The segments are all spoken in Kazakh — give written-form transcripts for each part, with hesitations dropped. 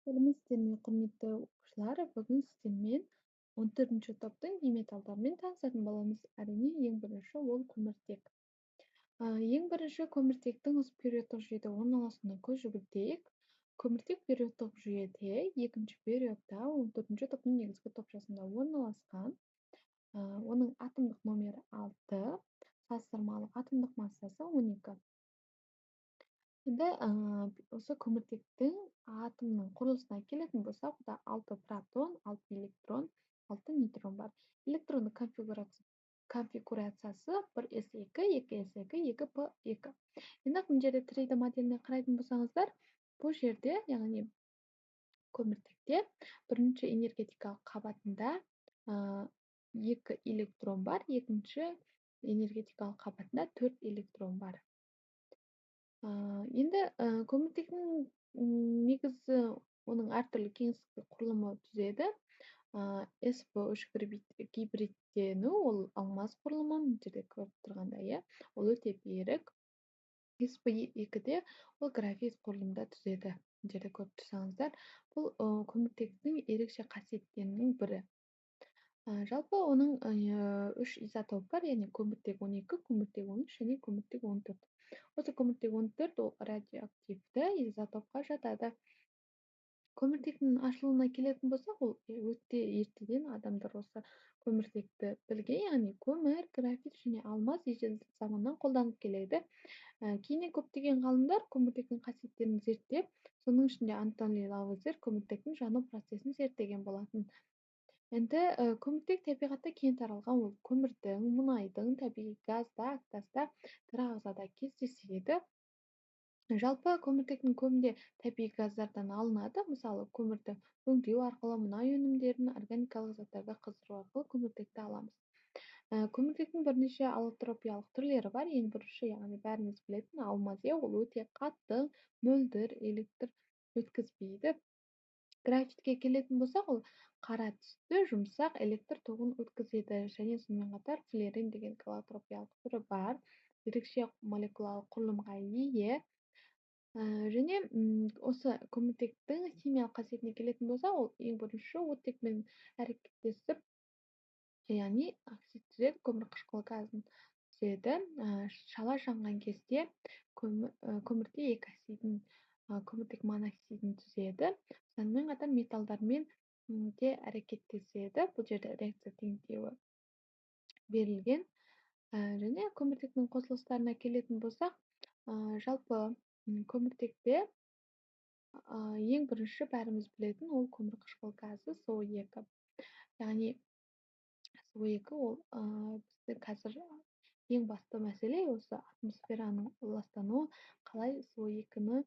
Сәлеметсіздер ме, құрметті оқушылар? Бүгін сіздермен 14-ші топтың бейметалдарымен танысатын боламыз. Әрине, ең бірінші ол көміртек. Ең бірінші көміртектің осы периодтық жүйеде орналасуына көз жүгіртейік. Көміртек периодтық жүйеде екінші периодта 14-ші топтың негізгі топшасында орналасқан. Оның атомдық номері 6, салыстырмалы атомдық массасы 12. Енді осы көміртектің атомның құрылысына келетін болсақ, онда 6 протон, 6 электрон, 6 нейтрон бар. Электрондық конфигурациясы 1s2, 2s2, 2p2. Енді мына жерде 3D моделіне қарайтын болсаңыздар, бұл жерде, яғни көміртекте бірінші энергетикалық қабатында 2 электрон бар, екінші энергетикалық қабатында 4 электрон бар. Енді көміртектің негізі оның әртүрлі кеңістіктік құрылымы түзеді. sp3 гибридтену, ол алмаз құрылымы, мына жерде көріп тұрғандай, ол өте берік. sp2-де ол графит құрылымда түзеді. Мына жерде көріп тұрсаңыздар, бұл көміртектің ерекше қасиеттерінің бірі. Жалпы оның 3 изотоп бар, яғни көміртек 12, көміртек 13 және көміртек 14. Осы көміртек 14 ол радиоактивті изотопқа жатады. Көміртектің ашылуына келетін болсақ, ол өте ертеден адамдар осы көміртекті білген, яғни көмір, графит және алмаз ежелгі заманнан қолданып келеді. Кейіннен көптеген ғалымдар көміртектің қасиеттерін зерттеп, соның ішінде Антони Лавуазье көміртектің жану процесін зерттеген болатын. Енді көміртек табиғатта кең таралған, ол көмірдің, мұнайдың, табиғи газда, ақтаста, тірі ағзада кездеседі. Жалпы көміртектің көбінде табиғи газдардан алынады. Мысалы, көмірді өңдеу арқылы мұнай өнімдерін, органикалық заттарды қыздыру арқылы көміртекті аламыз. Көміртектің бірнеше аллотропиялық түрлері бар. Ең бірінші, яғни бәріміз білетін алмаз, ол өте қатты, мөлдір, электр өткізбейді. Графитке келетін болсақ, ол қара түсті, жұмсақ электр тоғын өткізеді, және сонымен қатар флерин деген аллотропиялық түрі бар, ерекше молекулалық құрылымға ие. Және осы көміртектің химиялық қасиетіне келетін болсақ, ол ең бірінші оттекпен әрекеттесіп, яғни оксид көмір қышқыл газын түзеді. Шала жанған кезде көміртек оксидін, көміртек моноксидін түзеді. Сонымен қатар металдармен де әрекеттеседі. Бұл жерде реакция теңдеуі берілген. Және көміртектің қосылыстарына келетін болсақ, жалпы көміртекте ең бірінші бәріміз білетін ол көмір қышқыл газы СО2. Яғни СО2 ол бізде қазір ең басты мәселе осы атмосфераның ластануы, қалай СО2-ні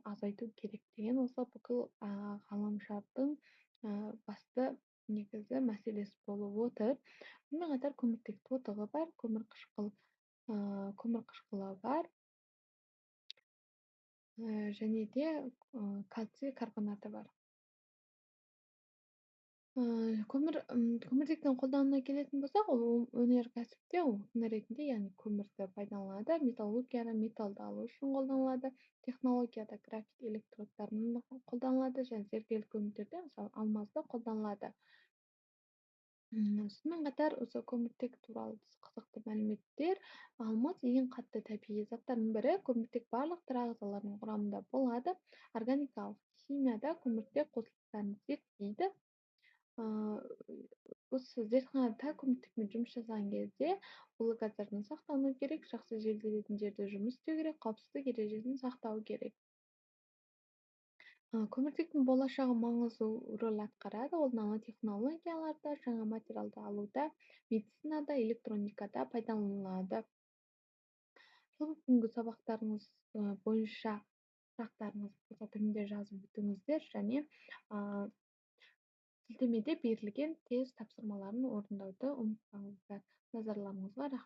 азайту керек деген осы бүкіл ғаламшардың басты негізі мәселесі болып отыр. Сонымен қатар көміртек тотығы бар, көмір қышқылы бар, және де кальций карбонаты бар. Көміртектің қолдануына келетін болсақ, ол өнеркәсіпте отын ретінде, яғни көмірді пайдаланады, металлургияда металды алу үшін қолданылады, технологияда графит электродтарын қолданылады, және зергерлік көміртерде, мысалы, алмазды қолданылады. Сонымен қатар осы көміртек туралы қызықты мәліметтер, алмаз ең қатты табиғи заттардың бірі, көміртек барлық тірі ағзалардың құрамында болады. Органикалық химияда көміртек қосылыстарын зерттейді. Осы зертханада көміртекпен жұмыс жасаған кезде улы газдардан сақтану керек, жақсы желдететін жерде жұмыс істеу керек, қауіпсіздік ережесін сақтау керек. Көміртектің болашағы маңызды рөл атқарады. Ол нанотехнологияларда, жаңа материалды алуда, медицинада, электроникада пайдаланылады. Жалпы бүгінгі сабақтарыңыз бойынша сұрақтарыңыз болса төменде жазып өтіңіздер, және сілтемеде берілген тест тапсырмаларын орындауды ұмытпаңыздар. Назарларыңызға рахмет.